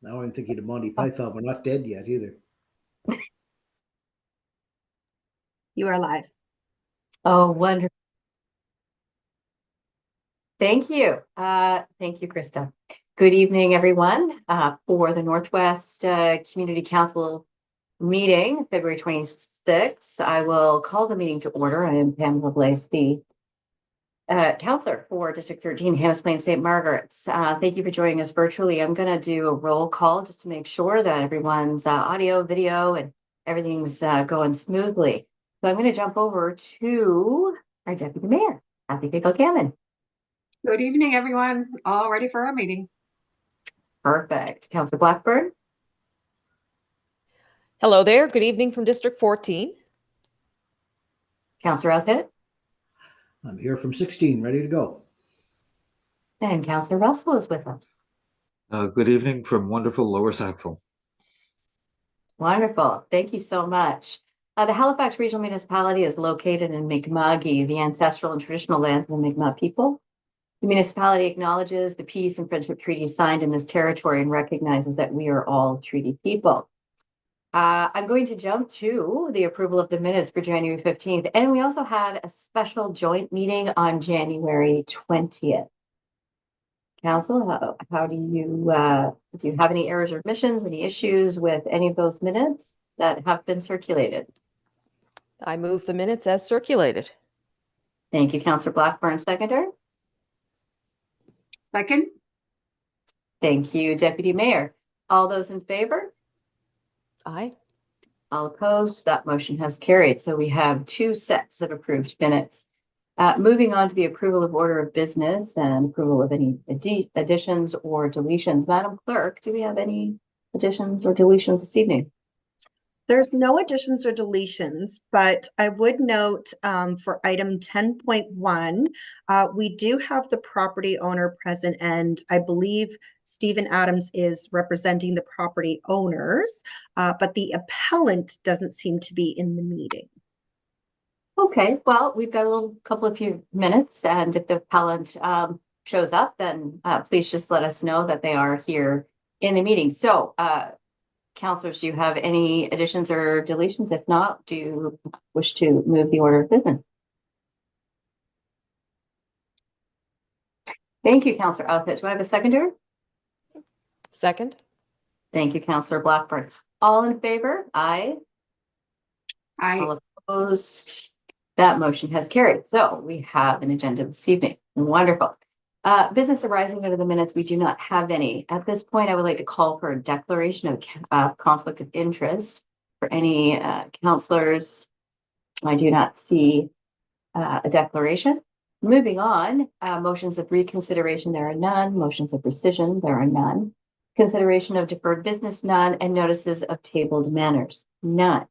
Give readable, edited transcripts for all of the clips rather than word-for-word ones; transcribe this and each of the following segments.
Now I'm thinking of Monty Python. We're not dead yet either. You are live. Oh, wonderful. Thank you. Thank you, Krista. Good evening, everyone, for the Northwest Community Council meeting, February 26th. I will call the meeting to order. I am Pam Lovelace, the counselor for District 13, Hannahs Plains St. Margaret's. Thank you for joining us virtually. I'm going to do a roll call just to make sure that everyone's audio, video, and everything's going smoothly. So I'm going to jump over to our Deputy Mayor, Kathy Bigelow-Gammon. Good evening, everyone. All ready for our meeting. Perfect. Councilor Blackburn. Hello there. Good evening from District 14. Councilor Elkett. I'm here from 16, ready to go. And Councilor Russell is with us. Good evening from wonderful Lower Sackville. Wonderful. Thank you so much. The Halifax Regional Municipality is located in Mi'kma'ki, the ancestral and traditional lands of the Mi'kmaq people. The municipality acknowledges the peace and friendship treaties signed in this territory and recognizes that we are all treaty people. I'm going to jump to the approval of the minutes for January 15th. And we also had a special joint meeting on January 20th. Council, how do you have any errors or omissions, any issues with any of those minutes that have been circulated? I move the minutes as circulated. Thank you, Councilor Blackburn, seconder. Second. Thank you, Deputy Mayor. All those in favor? Aye. All opposed? That motion has carried. So we have two sets of approved minutes. Moving on to the approval of order of business and approval of any additions or deletions. Madam Clerk, do we have any additions or deletions this evening? There's no additions or deletions, but I would note for item 10.1, we do have the property owner present, and I believe Stephen Adams is representing the property owners, but the appellant doesn't seem to be in the meeting. Okay, well, we've got a couple of few minutes, and if the appellant shows up, then please just let us know that they are here in the meeting. So, councilors, do you have any additions or deletions? If not, do you wish to move the order of business? Thank you, Councilor Elkett. Do I have a seconder? Second. Thank you, Councilor Blackburn. All in favor? Aye. Aye. All opposed? That motion has carried. So we have an agenda this evening. Wonderful. Business arising out of the minutes, we do not have any. At this point, I would like to call for a declaration of conflict of interest for any councilors. I do not see a declaration. Moving on, motions of reconsideration, there are none. Motions of rescission, there are none. Consideration of deferred business, none. And notices of tabled matters, none.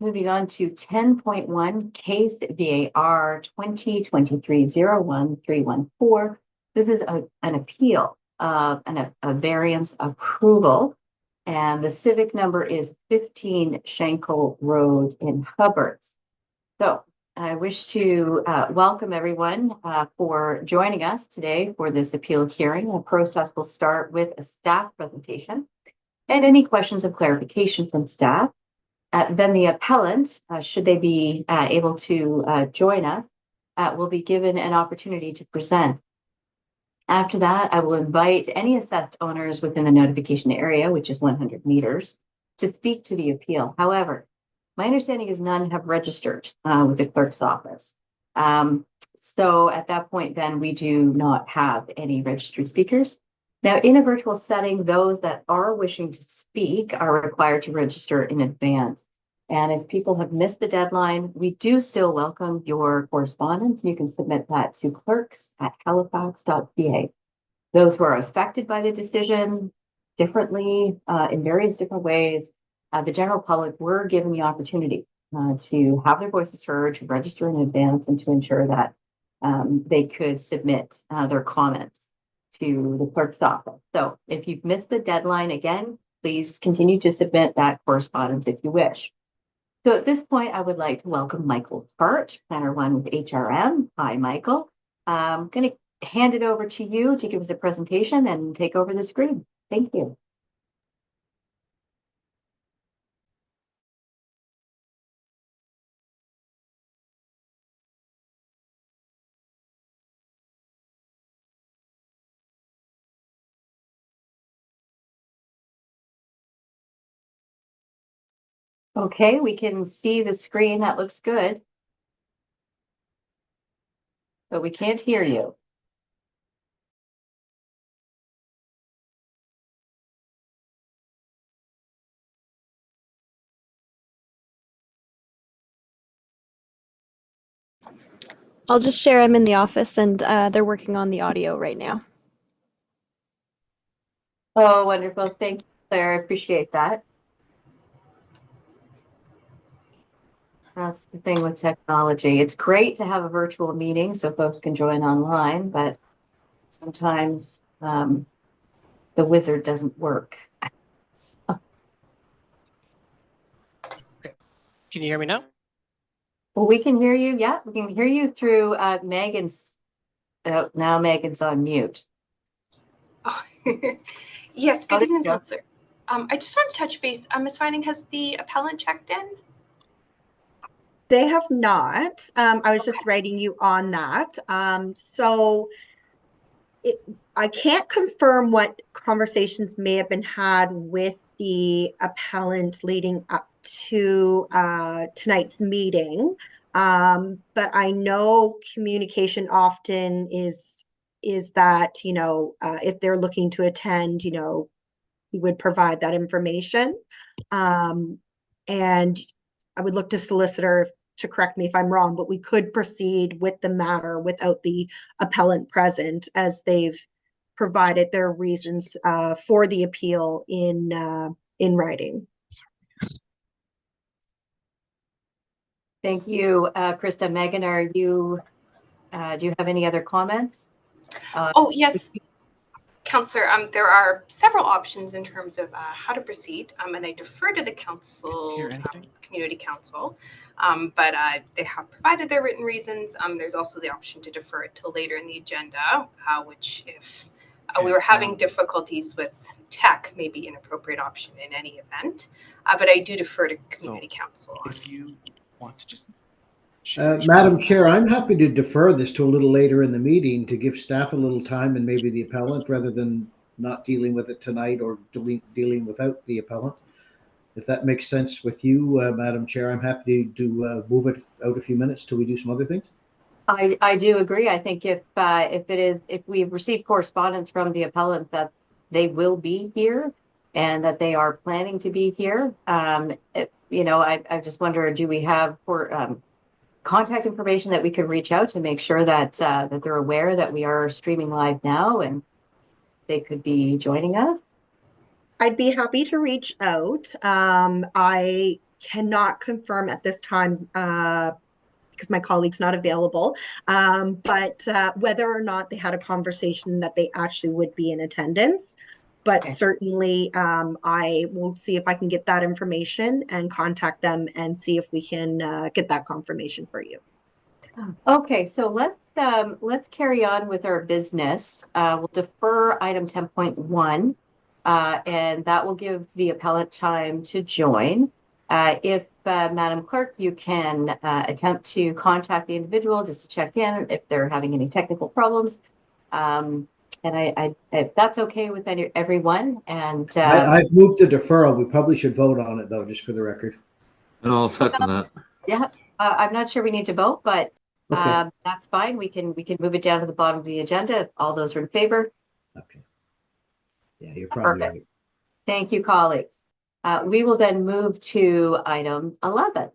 Moving on to 10.1, case VAR 2023-01-314. This is an appeal of a variance approval, and the civic number is 15 Schenkel Road in Hubbards. So I wish to welcome everyone for joining us today for this appeal hearing. The process will start with a staff presentation and any questions of clarification from staff. Then the appellant, should they be able to join us, will be given an opportunity to present. After that, I will invite any assessed owners within the notification area, which is 100 meters, to speak to the appeal. However, my understanding is none have registered with the clerk's office. So at that point, then we do not have any registered speakers. Now, in a virtual setting, those that are wishing to speak are required to register in advance. And if people have missed the deadline, we do still welcome your correspondence. You can submit that to clerks@halifax.ca. Those who are affected by the decision differently, in various different ways, the general public were given the opportunity to have their voices heard, to register in advance, and to ensure that they could submit their comments to the clerk's office. So if you've missed the deadline, again, please continue to submit that correspondence if you wish. So at this point, I would like to welcome Michael Hart, Planner 1 with HRM. Hi, Michael. I'm going to hand it over to you to give us a presentation and take over the screen. Thank you. Okay, we can see the screen. That looks good. But we can't hear you. I'll just share I'm in the office and they're working on the audio right now. Oh, wonderful. Thank you, Claire. I appreciate that. That's the thing with technology. It's great to have a virtual meeting so folks can join online, but sometimes the wizard doesn't work. Can you hear me now? Well, we can hear you. Yeah, we can hear you through Megan's. Now Megan's on mute. Oh, yes, Oh, good there you evening, go. Counselor. I just want to touch base. Ms. Vining, has the appellant checked in? They have not. I was just writing you on that. I can't confirm what conversations may have been had with the appellant leading up to tonight's meeting. But I know communication often is that, if they're looking to attend, we would provide that information. And I would look to solicitor to correct me if I'm wrong, but we could proceed with the matter without the appellant present, as they've provided their reasons for the appeal in writing. Thank you, Krista. Megan, are you? Do you have any other comments? Oh, yes, Counselor. There are several options in terms of how to proceed, and I defer to the council, Hear anything? community council, but they have provided their written reasons. There's also the option to defer it till later in the agenda, which if we were having difficulties with tech, may be an appropriate option in any event. But I do defer to community council. If you want to just Madam Chair, I'm happy to defer this to a little later in the meeting to give staff a little time and maybe the appellant, rather than not dealing with it tonight or dealing without the appellant. If that makes sense with you, Madam Chair, I'm happy to move it out a few minutes till we do some other things. I do agree. I think if we've received correspondence from the appellant that they will be here and that they are planning to be here, I just wonder, do we have contact information that we could reach out to make sure that that they're aware that we are streaming live now and they could be joining us? I'd be happy to reach out. I cannot confirm at this time because my colleague's not available, but whether or not they had a conversation that they actually would be in attendance. But Okay. certainly, I will see if I can get that information and contact them and see if we can get that confirmation for you. Okay, so let's carry on with our business. We'll defer item 10.1, and that will give the appellant time to join. If Madam Clerk, you can attempt to contact the individual just to check in if they're having any technical problems. And I if that's okay with everyone, and I've moved the deferral. We probably should vote on it though, just for the record. And I'll second that. yeah, I'm not sure we need to vote, but Okay. that's fine. We can move it down to the bottom of the agenda. If all those are in favor. Okay. Yeah, you're probably Perfect. right. Thank you, colleagues. We will then move to item 11,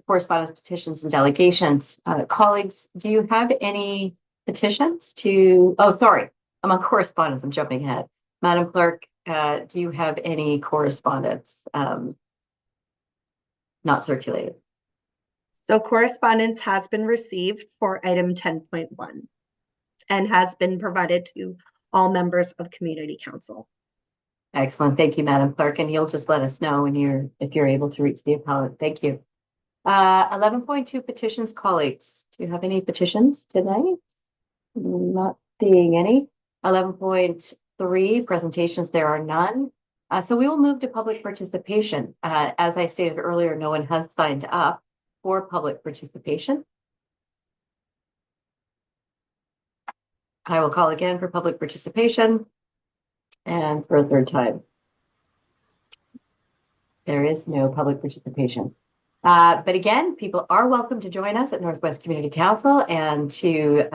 correspondence, petitions, and delegations. Colleagues, do you have any petitions to? Oh, sorry, I'm on correspondence. I'm jumping ahead. Madam Clerk, do you have any correspondence not circulated? So correspondence has been received for item 10.1 and has been provided to all members of Community Council. Excellent. Thank you, Madam Clerk. And you'll just let us know when if you're able to reach the appellant. Thank you. 11.2 petitions, colleagues. Do you have any petitions today? Not seeing any. 11.3 presentations, there are none. So we will move to public participation. As I stated earlier, no one has signed up for public participation. I will call again for public participation and for a third time. There is no public participation. But again, people are welcome to join us at Northwest Community Council and to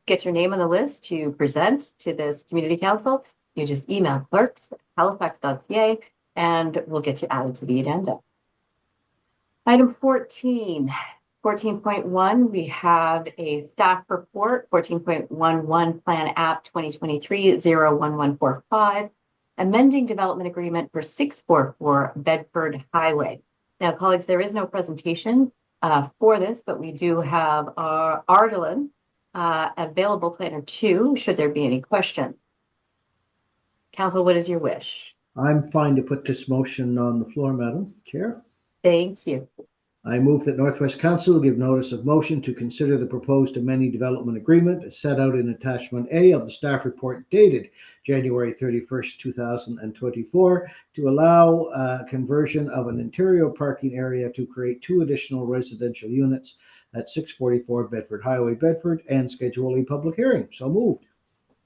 get your name on the list to present to this community council. You just email clerks@halifax.ca and we'll get you added to the agenda. Item 14.1, we have a staff report, 14.11 Plan App 2023-01145, amending development agreement for 644 Bedford Highway. Now, colleagues, there is no presentation for this, but we do have Ardalyn available, planner 2, should there be any questions. Council, what is your wish? I'm fine to put this motion on the floor, Madam Chair. Thank you. I move that Northwest Council give notice of motion to consider the proposed amending development agreement as set out in attachment A of the staff report dated January 31st, 2024 to allow conversion of an interior parking area to create 2 additional residential units at 644 Bedford Highway, Bedford, and schedule a public hearing. So moved.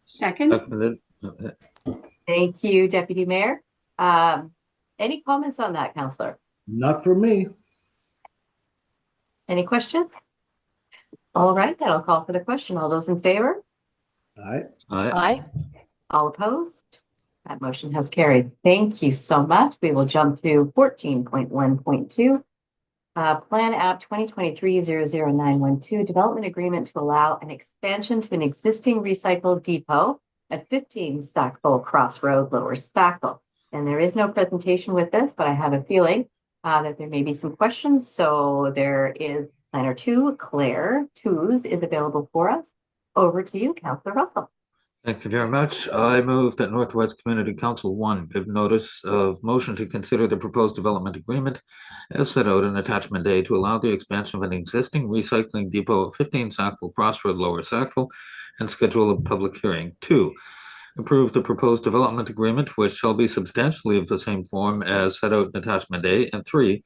Second, Seconded. Thank you, Deputy Mayor. Any comments on that, Councillor? Not for me. Any questions? All right, then I'll call for the question. All those in favor? Aye. Aye. Aye. All opposed? That motion has carried. Thank you so much. We will jump to 14.1.2. Plan App 2023-00912, development agreement to allow an expansion to an existing recycle depot at 15 Sackville Crossroad, Lower Sackville. And there is no presentation with this, but I have a feeling that there may be some questions. So there is planner 2, Claire Tews, is available for us. Over to you, Councillor Russell. Thank you very much. I move that Northwest Community Council 1 give notice of motion to consider the proposed development agreement as set out in attachment A to allow the expansion of an existing recycling depot at 15 Sackville Crossroad, Lower Sackville, and schedule a public hearing. 2, approve the proposed development agreement, which shall be substantially of the same form as set out in attachment A. And 3,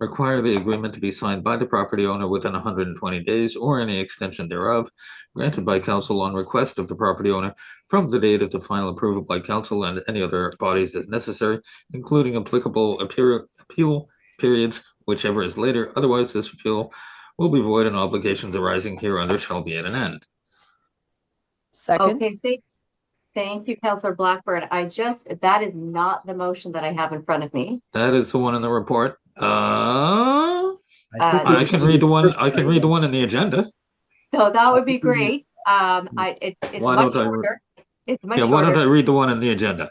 require the agreement to be signed by the property owner within 120 days or any extension thereof, granted by council on request of the property owner from the date of the final approval by council and any other bodies as necessary, including applicable appeal periods, whichever is later. Otherwise, this appeal will be void and obligations arising hereunder shall be at an end. Second. Okay, thank you, Councillor Blackburn. That is not the motion that I have in front of me. That is the one in the report. I think can read the one. I can read the one in the agenda. So that would be great. It's Why much don't I shorter. It's much Yeah, why don't I shorter. read the one in the agenda?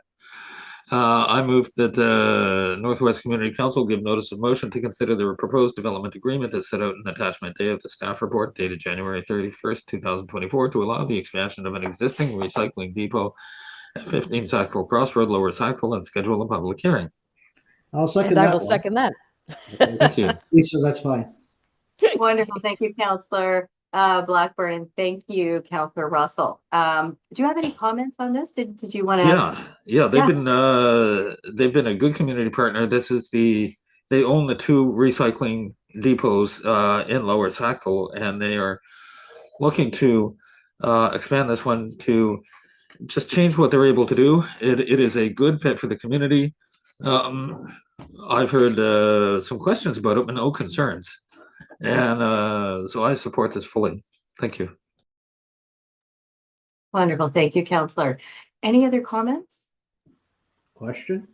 I move that the Northwest Community Council give notice of motion to consider the proposed development agreement as set out in attachment A of the staff report dated January 31st, 2024 to allow the expansion of an existing recycling depot at 15 Sackville Crossroad, Lower Sackville, and schedule a public hearing. I'll second And I that will one. second that. Thank you. Lisa, that's fine. Wonderful. Thank you, Councillor Blackburn, and thank you, Councillor Russell. Do you have any comments on this? Did you want to? Yeah, they've been a good community partner. They own the 2 recycling depots in Lower Sackville, and they are looking to expand this one to just change what they're able to do. It is a good fit for the community. I've heard some questions about it, but no concerns. And so I support this fully. Thank you. Wonderful. Thank you, Councillor. Any other comments? Question?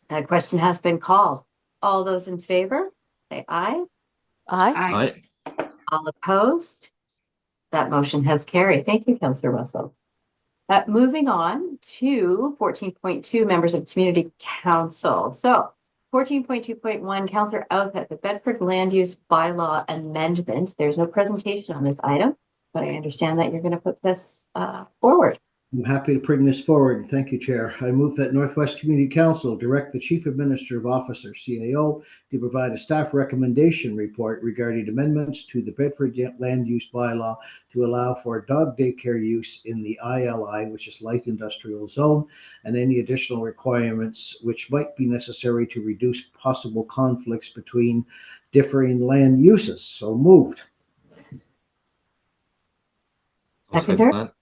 That question has been called. All those in favor, say aye. Aye. Aye. All opposed? That motion has carried. Thank you, Councillor Russell. Moving on to 14.2, members of Community Council. So 14.2.1, Councillor Outhet, the Bedford Land Use Bylaw Amendment. There's no presentation on this item, but I understand that you're going to put this forward. I'm happy to bring this forward. Thank you, Chair. I move that Northwest Community Council direct the Chief Administrative Officer, CAO, to provide a staff recommendation report regarding amendments to the Bedford Land Use Bylaw to allow for dog daycare use in the ILI, which is Light Industrial Zone, and any additional requirements which might be necessary to reduce possible conflicts between differing land uses. So moved. I'll Seconder? second that.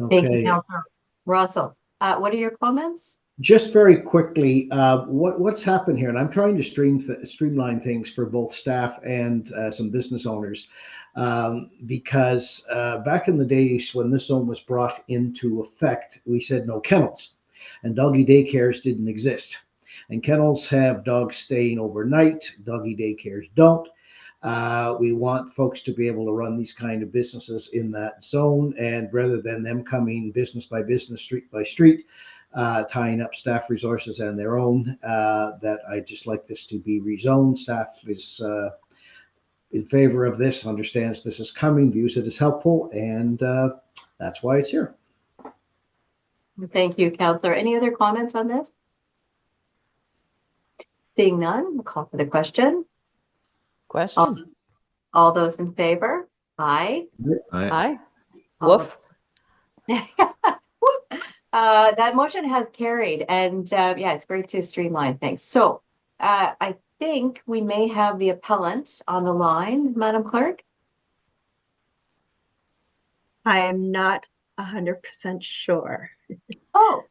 Thank you, Okay. Councillor Russell. What are your comments? Just very quickly, what's happened here, and I'm trying to streamline things for both staff and some business owners, because back in the days when this zone was brought into effect, we said no kennels, and doggy daycares didn't exist. And kennels have dogs staying overnight, doggy daycares don't. We want folks to be able to run these kind of businesses in that zone, and rather than them coming business by business, street by street, tying up staff resources and their own, that I just like this to be rezoned. Staff is in favor of this, understands this is coming, views it as helpful, and that's why it's here. Thank you, Councillor. Any other comments on this? Seeing none, we'll call for the question. Question. All those in favor? Aye. Aye. All Woof. That motion has carried, and yeah, it's great to streamline things. So I think we may have the appellant on the line, Madam Clerk. I am not 100% sure. Oh,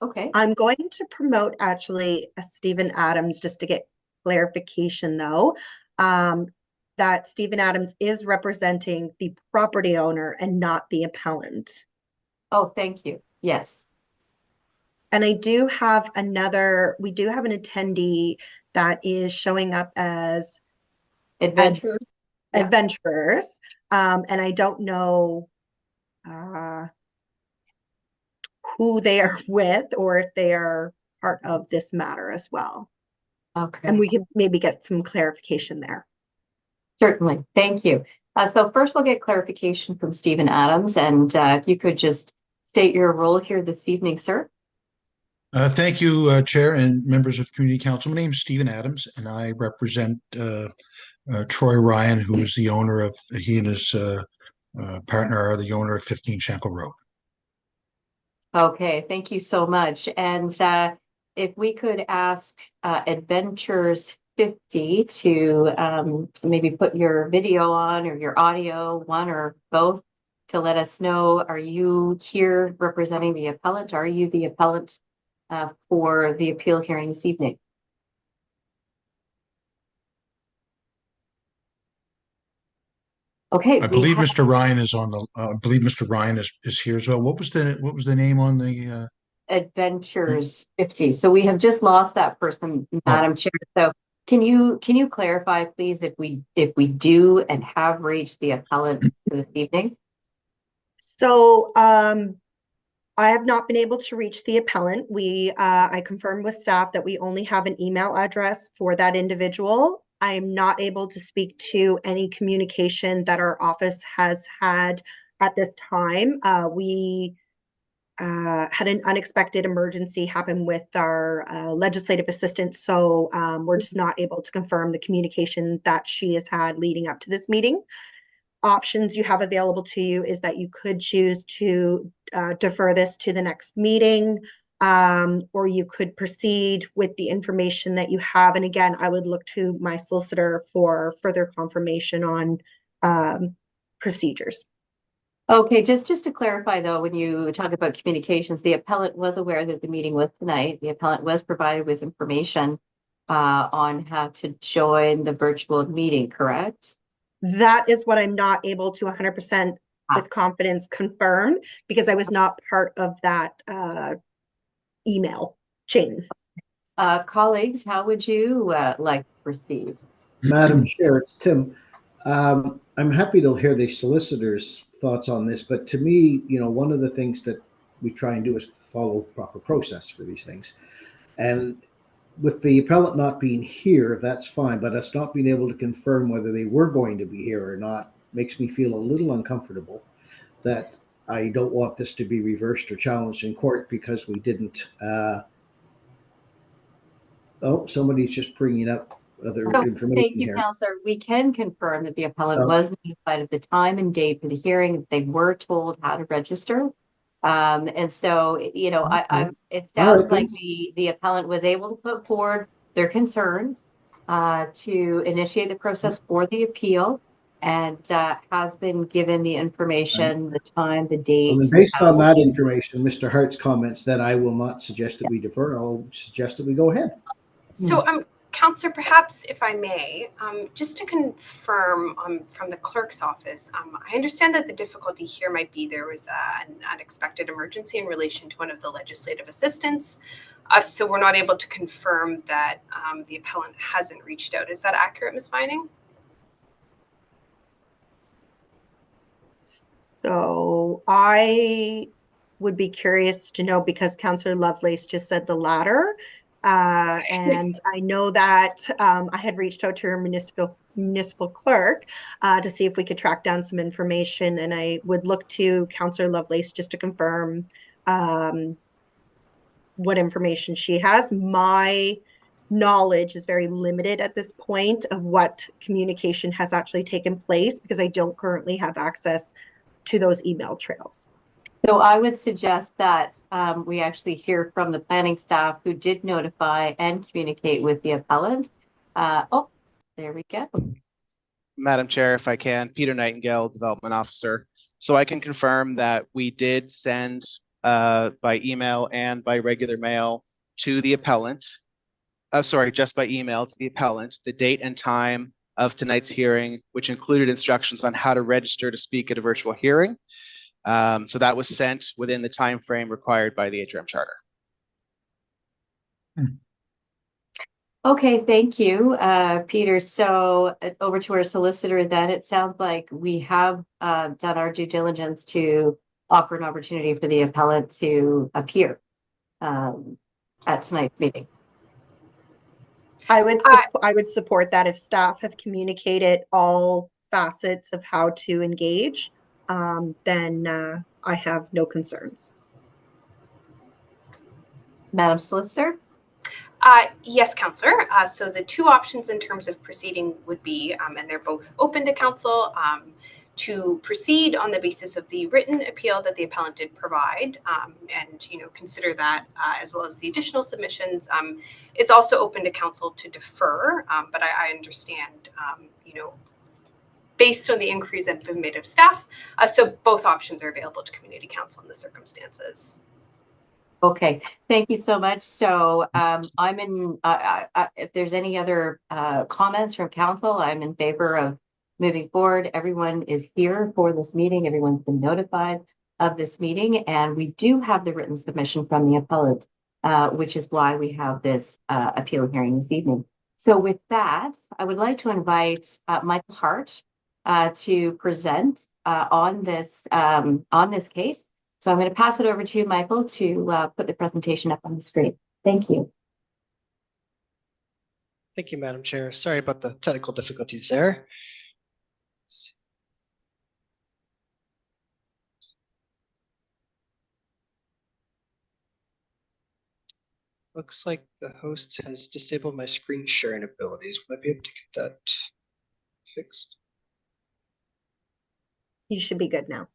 okay. I'm going to promote actually Stephen Adams just to get clarification though, that Stephen Adams is representing the property owner and not the appellant. Oh, thank you. Yes. And I do have we do have an attendee that is showing up as Adventure. adventurers. And I don't know who they are with or if they are part of this matter as well. Okay. And we can maybe get some clarification there. Certainly. Thank you. So first we'll get clarification from Stephen Adams, and if you could just state your role here this evening, sir. Thank you, Chair and members of Community Council. My name is Stephen Adams, and I represent Troy Ryan, who is the owner of, he and his partner are the owner of 15 Schenkel Road. Okay, thank you so much. And if we could ask Adventures 50 to maybe put your video on or your audio, one or both, to let us know, are you here representing the appellant? Are you the appellant for the appeal hearing this evening? Okay. I believe Mr. Ryan is on the. I believe Mr. Ryan is here as well. What was the name on the? Adventures 50. So we have just lost that person, Madam Chair. So can you clarify, please, if we do and have reached the appellant this evening? So I have not been able to reach the appellant. I confirmed with staff that we only have an email address for that individual. I am not able to speak to any communication that our office has had at this time. We had an unexpected emergency happen with our legislative assistant, so we're just not able to confirm the communication that she has had leading up to this meeting. Options you have available to you is that you could choose to defer this to the next meeting, or you could proceed with the information that you have. And again, I would look to my solicitor for further confirmation on procedures. Okay, just to clarify though, when you talk about communications, the appellant was aware that the meeting was tonight. The appellant was provided with information on how to join the virtual meeting, correct? That is what I'm not able to 100% with confidence confirm, because I was not part of that email chain. Colleagues, how would you like to proceed? Madam Chair, it's Tim. I'm happy to hear the solicitor's thoughts on this, but to me, one of the things that we try and do is follow proper process for these things. And with the appellant not being here, that's fine, but us not being able to confirm whether they were going to be here or not makes me feel a little uncomfortable, that I don't want this to be reversed or challenged in court because we didn't. Oh, somebody's just bringing up other information. Thank you, here. Councillor. We can confirm that the appellant was notified of the time and date for the hearing. They were told how to register. And so, it sounds like the appellant was able to put forward their concerns to initiate the process for the appeal. and has been given the information, the time, the date. Well, then based on that information, Mr. Hart's comments, then I will not suggest that we defer. I'll suggest that we go ahead. So, Counselor, perhaps if I may, just to confirm from the clerk's office, I understand that the difficulty here might be there was an unexpected emergency in relation to one of the legislative assistants. So we're not able to confirm that the appellant hasn't reached out. Is that accurate, Ms. Vining? So I would be curious to know, because Councillor Lovelace just said the latter. And I know that I had reached out to her municipal clerk to see if we could track down some information, and I would look to Councillor Lovelace just to confirm what information she has. My knowledge is very limited at this point of what communication has actually taken place, because I don't currently have access to those email trails. So I would suggest that we actually hear from the planning staff who did notify and communicate with the appellant. Oh, there we go. Madam Chair, if I can, Peter Nightingale, Development Officer. So I can confirm that we did send by email and by regular mail to the appellant. Sorry, just by email to the appellant, the date and time of tonight's hearing, which included instructions on how to register to speak at a virtual hearing. So that was sent within the time frame required by the HRM Charter. Okay, thank you, Peter. So over to our solicitor then. It sounds like we have done our due diligence to offer an opportunity for the appellant to appear at tonight's meeting. I would support that. If staff have communicated all facets of how to engage, then I have no concerns. Madam Solicitor? Yes, Councillor. So the two options in terms of proceeding would be, and they're both open to council, to proceed on the basis of the written appeal that the appellant did provide, and consider that as well as the additional submissions. It's also open to council to defer, but I understand, based on the inquiries that have been made of staff. So both options are available to community council in the circumstances. Okay, thank you so much. So I'm in, if there's any other comments from council, I'm in favor of moving forward. Everyone is here for this meeting. Everyone's been notified of this meeting, and we do have the written submission from the appellant, which is why we have this appeal hearing this evening. So with that, I would like to invite Michael Hart to present on this case. So I'm going to pass it over to you, Michael, to put the presentation up on the screen. Thank you. Thank you, Madam Chair. Sorry about the technical difficulties there. Looks like the host has disabled my screen sharing abilities. Will I be able to get that fixed? You should be good now.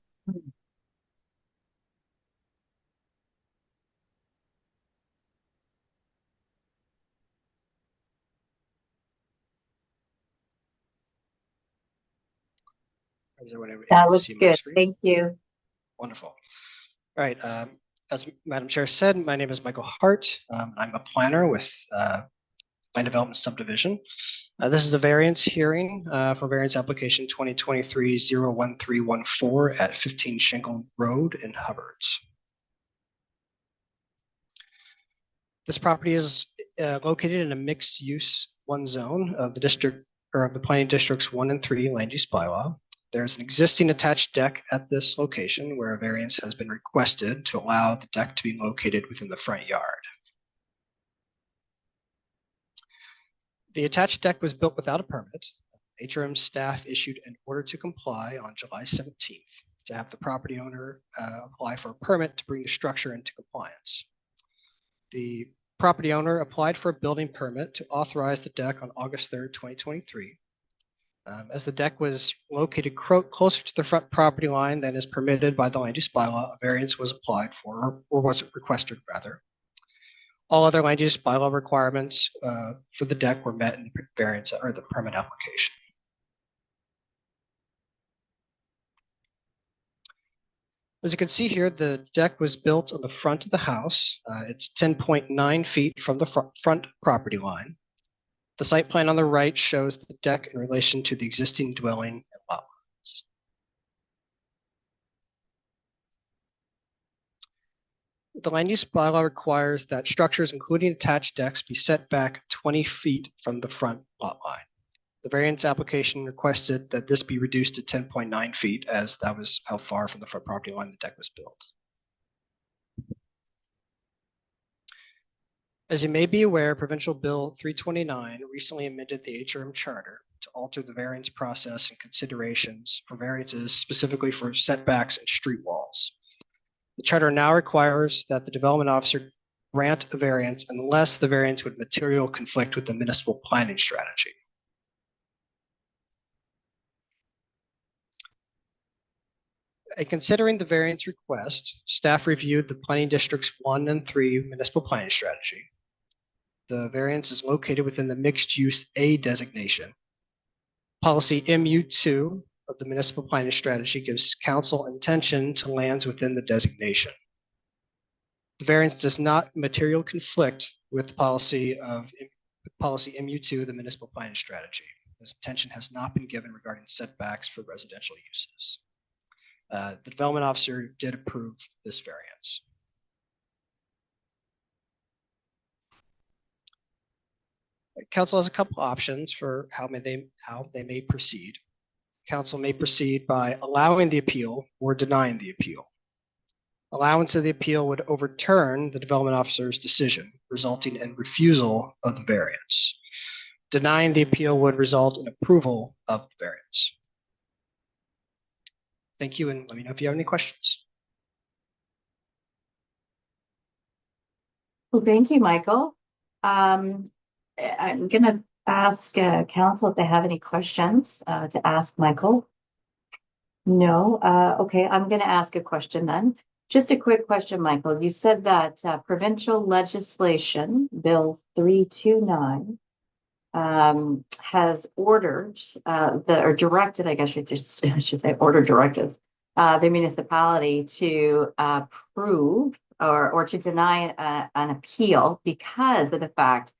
Is everyone able That to looks see my good. screen? Thank you. Wonderful. All right. As Madam Chair said, my name is Michael Hart. I'm a planner with Land Development Subdivision. This is a variance hearing for variance application 2023-01314 at 15 Schenkel Road in Hubbard. This property is located in a mixed use one zone of the district, or of the planning districts 1 and 3 land use bylaw. There's an existing attached deck at this location where a variance has been requested to allow the deck to be located within the front yard. The attached deck was built without a permit. HRM staff issued an order to comply on July 17th to have the property owner apply for a permit to bring the structure into compliance. The property owner applied for a building permit to authorize the deck on August 3rd, 2023. As the deck was located closer to the front property line than is permitted by the land use bylaw, a variance was applied for, or was requested rather. All other land use bylaw requirements for the deck were met in the variance or the permit application. As you can see here, the deck was built on the front of the house. It's 10.9 feet from the front property line. The site plan on the right shows the deck in relation to the existing dwelling and lot lines. The land use bylaw requires that structures, including attached decks, be set back 20 feet from the front lot line. The variance application requested that this be reduced to 10.9 feet, as that was how far from the front property line the deck was built. As you may be aware, Provincial Bill 329 recently amended the HRM Charter to alter the variance process and considerations for variances specifically for setbacks and street walls. The charter now requires that the development officer grant a variance unless the variance would materially conflict with the municipal planning strategy. In considering the variance request, staff reviewed the planning districts 1 and 3 municipal planning strategy. The variance is located within the mixed use A designation. Policy MU2 of the municipal planning strategy gives council intention to lands within the designation. The variance does not material conflict with policy MU2 of the municipal planning strategy, as attention has not been given regarding setbacks for residential uses. The development officer did approve this variance. Council has a couple options for how they may proceed. Council may proceed by allowing the appeal or denying the appeal. Allowance of the appeal would overturn the development officer's decision, resulting in refusal of the variance. Denying the appeal would result in approval of the variance. Thank you, and let me know if you have any questions. Well, thank you, Michael. I'm going to ask council if they have any questions to ask Michael. No. Okay, I'm going to ask a question then. Just a quick question, Michael. You said that provincial legislation, Bill 329, has ordered or directed, I guess I should say, directed the municipality to approve or to deny an appeal because of the fact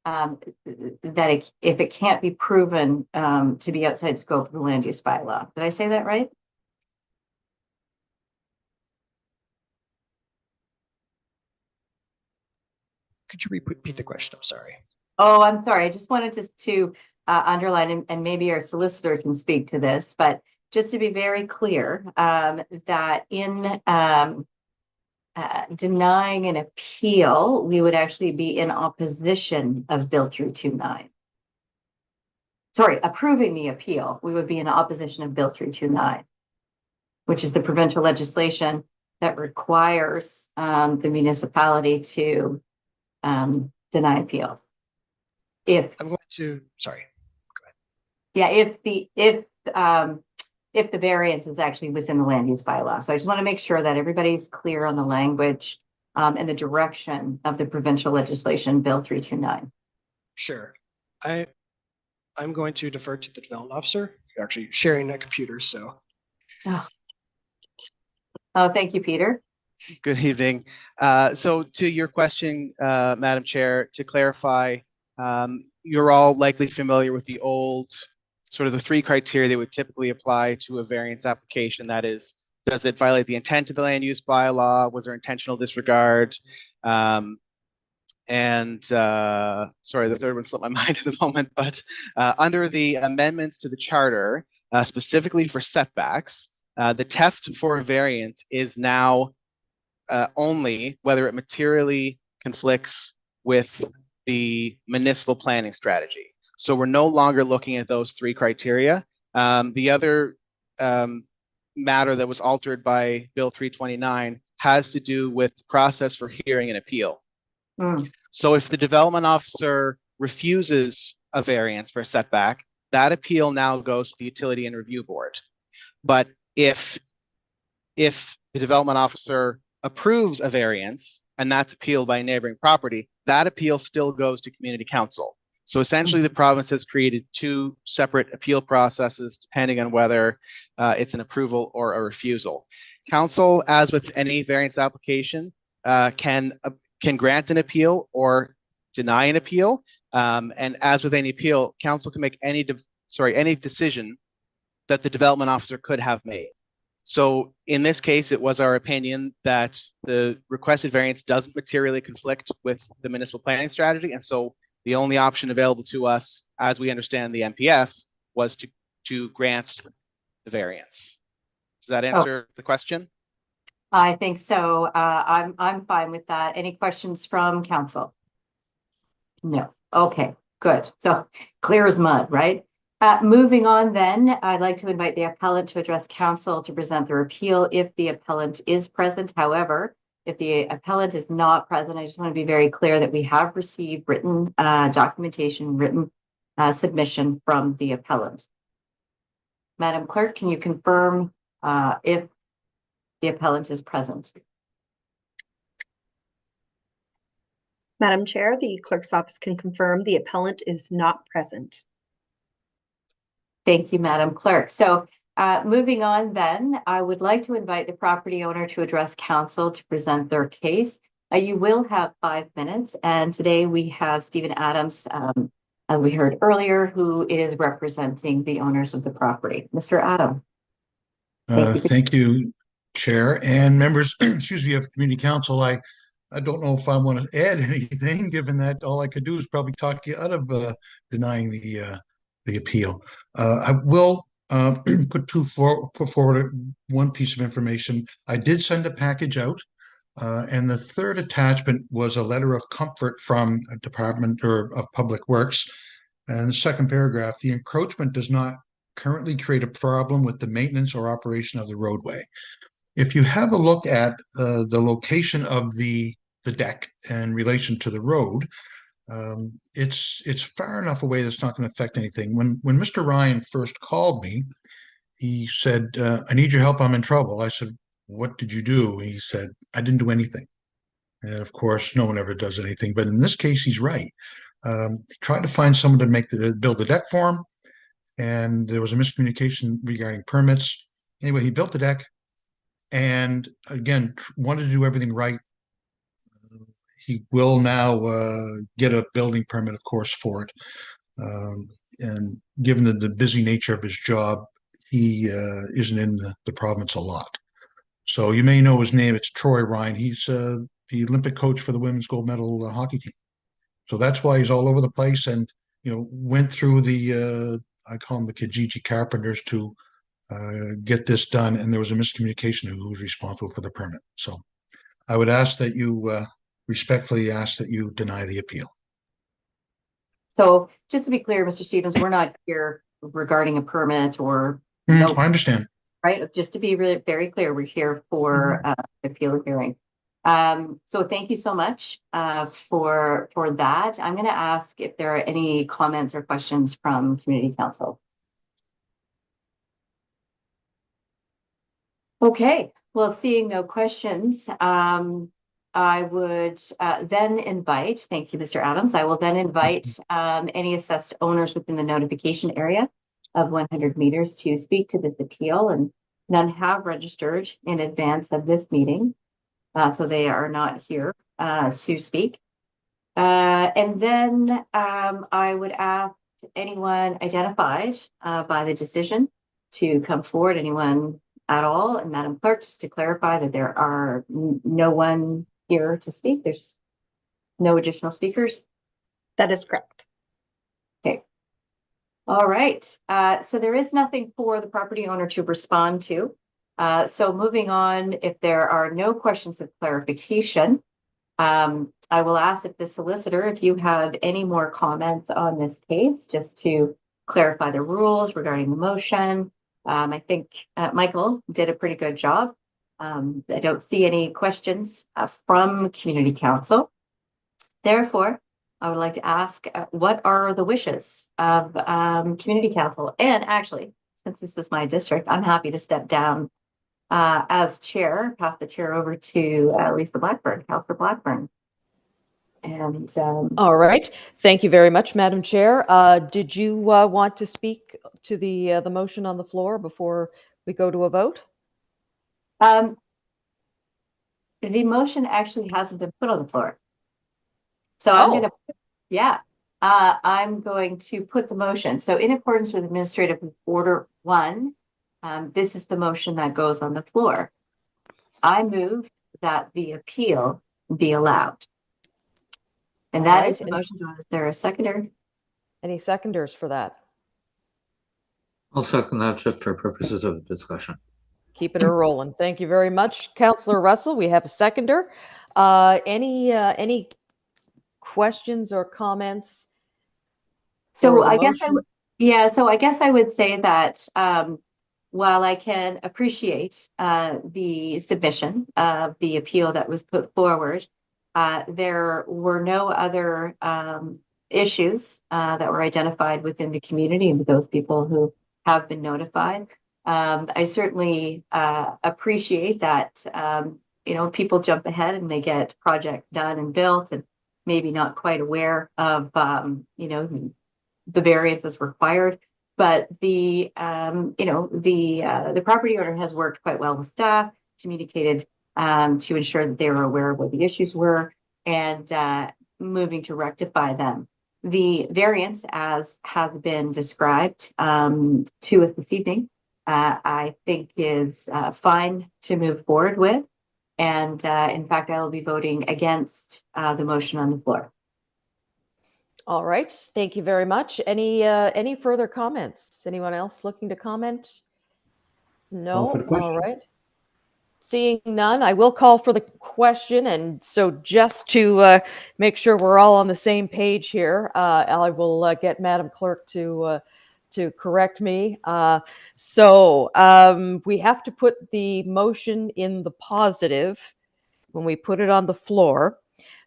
that if it can't be proven to be outside scope of the land use bylaw. Did I say that right? Could you repeat the question? I'm sorry. Oh, I'm sorry. I just wanted to underline, and maybe our solicitor can speak to this, but just to be very clear, that in denying an appeal, we would actually be in opposition of Bill 329. Sorry, approving the appeal, we would be in opposition of Bill 329, which is the provincial legislation that requires the municipality to deny appeals. If I'm going to, sorry. Go ahead. Yeah, if the variance is actually within the land use bylaw. So I just want to make sure that everybody's clear on the language and the direction of the provincial legislation, Bill 329. Sure. I'm going to defer to the development officer. You're actually sharing a computer, so. Oh, thank you, Peter. Good evening. So to your question, Madam Chair, to clarify, you're all likely familiar with the old sort of the 3 criteria that would typically apply to a variance application. That is, does it violate the intent of the land use bylaw? Was there intentional disregard? Sorry, the third one slipped my mind at the moment, but under the amendments to the charter, specifically for setbacks, the test for a variance is now only whether it materially conflicts with the municipal planning strategy. So we're no longer looking at those 3 criteria. The other matter that was altered by Bill 329 has to do with the process for hearing an appeal. So if the development officer refuses a variance for a setback, that appeal now goes to the Utility and Review Board. But if the development officer approves a variance and that's appealed by a neighboring property, that appeal still goes to Community Council. So essentially, the province has created two separate appeal processes depending on whether it's an approval or a refusal. Council, as with any variance application, can grant an appeal or deny an appeal. And as with any appeal, council can make any decision that the development officer could have made. So in this case, it was our opinion that the requested variance doesn't materially conflict with the municipal planning strategy. And so the only option available to us, as we understand the MPS, was to grant the variance. Does that answer the question? I think so. I'm fine with that. Any questions from council? No. Okay, good. So clear as mud, right? Moving on then, I'd like to invite the appellant to address council to present their appeal if the appellant is present. However, if the appellant is not present, I just want to be very clear that we have received written documentation, written submission from the appellant. Madam Clerk, can you confirm if the appellant is present? Madam Chair, the clerk's office can confirm the appellant is not present. Thank you, Madam Clerk. So moving on then, I would like to invite the property owner to address council to present their case. You will have 5 minutes, and today we have Stephen Adams, as we heard earlier, who is representing the owners of the property. Mr. Adams. Thank you, Chair and members, excuse me, of Community Council. I don't know if I want to add anything, given that all I could do is probably talk you out of denying the appeal. I will put forward one piece of information. I did send a package out, and the third attachment was a letter of comfort from a Department of Public Works. And the second paragraph, the encroachment does not currently create a problem with the maintenance or operation of the roadway. If you have a look at the location of the deck in relation to the road, it's far enough away that's not going to affect anything. When Mr. Ryan first called me, he said, I need your help, I'm in trouble. I said, what did you do? He said, I didn't do anything. And of course, no one ever does anything. But in this case, he's right. Tried to find someone to build the deck for him, and there was a miscommunication regarding permits. Anyway, he built the deck, and again, wanted to do everything right. He will now get a building permit, of course, for it. And given the busy nature of his job, he isn't in the province a lot. So you may know his name. It's Troy Ryan. He's the Olympic coach for the women's gold medal hockey team. So that's why he's all over the place, and went through the I call them the Kijiji Carpenters to get this done. And there was a miscommunication who was responsible for the permit. So I would ask that you respectfully ask that you deny the appeal. So just to be clear, Mr. Stevens, we're not here regarding a permit or I understand. Right. Just to be really very clear, we're here for appeal hearing. So thank you so much for that. I'm going to ask if there are any comments or questions from Community Council. Okay, well, seeing no questions, I would then invite, thank you, Mr. Adams. I will then invite any assessed owners within the notification area of 100 meters to speak to this appeal, and none have registered in advance of this meeting. So they are not here to speak. And then I would ask anyone identified by the decision to come forward, anyone at all. And Madam Clerk, just to clarify that there are no one here to speak. There's no additional speakers. That is correct. Okay. All right. So there is nothing for the property owner to respond to. So moving on, if there are no questions of clarification, I will ask if the solicitor, if you have any more comments on this case, just to clarify the rules regarding the motion. I think Michael did a pretty good job. I don't see any questions from Community Council. Therefore, I would like to ask, what are the wishes of Community Council? And actually, since this is my district, I'm happy to step down as chair, pass the chair over to Lisa Blackburn, Councillor Blackburn. And All right. Thank you very much, Madam Chair. Did you want to speak to the motion on the floor before we go to a vote? the motion actually hasn't been put on the floor. So I'm going to, I'm going to put the motion. So in accordance with Administrative Order 1, this is the motion that goes on the floor. I move that the appeal be allowed. And All that right. is the motion. Is there a seconder? Any seconders for that? I'll second that just for purposes of discussion. Keeping her rolling. Thank you very much, Councillor Russell. We have a seconder. Any questions or comments? So for the I guess motion? so I guess I would say that while I can appreciate the submission of the appeal that was put forward, there were no other issues that were identified within the community and with those people who have been notified. I certainly appreciate that, people jump ahead and they get projects done and built and maybe not quite aware of, the variances required. But the property owner has worked quite well with staff, communicated to ensure that they were aware of what the issues were and moving to rectify them. The variance, as has been described to us this evening, I think is fine to move forward with. And in fact, I will be voting against the motion on the floor. All right. Thank you very much. Any further comments? Anyone else looking to comment? No. Call for the question. All right. Seeing none, I will call for the question. And so just to make sure we're all on the same page here, I will get Madam Clerk to correct me. So we have to put the motion in the positive when we put it on the floor.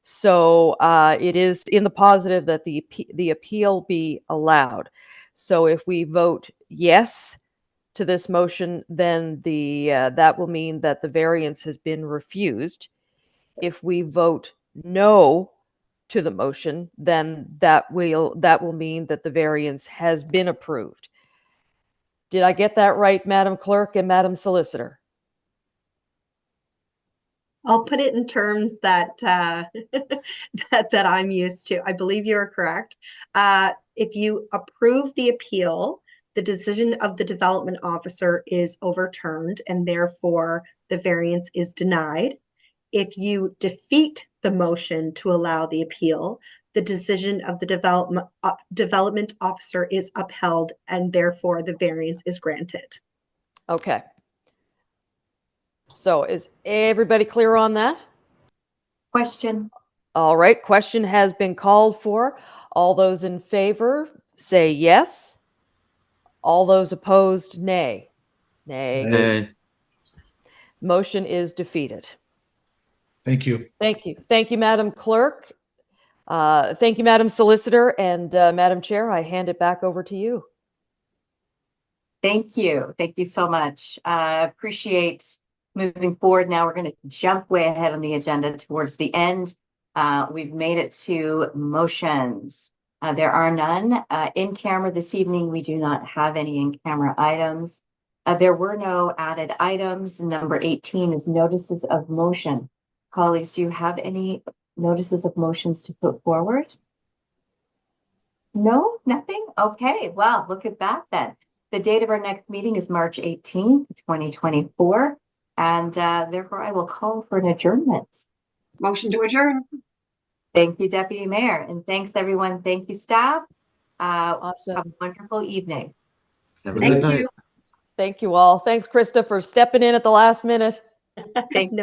So it is in the positive that the appeal be allowed. So if we vote yes to this motion, then that will mean that the variance has been refused. If we vote no to the motion, then that will mean that the variance has been approved. Did I get that right, Madam Clerk and Madam Solicitor? I'll put it in terms that that I'm used to. I believe you are correct. If you approve the appeal, the decision of the development officer is overturned and therefore the variance is denied. If you defeat the motion to allow the appeal, the decision of the development officer is upheld and therefore the variance is granted. Okay. So is everybody clear on that? Question. All right. Question has been called for. All those in favor say yes. All those opposed, nay. Nay. Nay. Motion is defeated. Thank you. Thank you. Thank you, Madam Clerk. Thank you, Madam Solicitor. And Madam Chair, I hand it back over to you. Thank you. Thank you so much. Appreciate moving forward. Now we're going to jump way ahead on the agenda towards the end. We've made it to motions. There are none in camera this evening. We do not have any in camera items. There were no added items. Number 18 is notices of motion. Colleagues, do you have any notices of motions to put forward? No, nothing? Okay, well, look at that then. The date of our next meeting is March 18th, 2024. And therefore, I will call for an adjournment. Motion to adjourn. Thank you, Deputy Mayor. And thanks, everyone. Thank you, staff. Awesome. Have a wonderful evening. Have a Thank good night. you. Thank you all. Thanks, Krista, for stepping in at the last minute. Thank No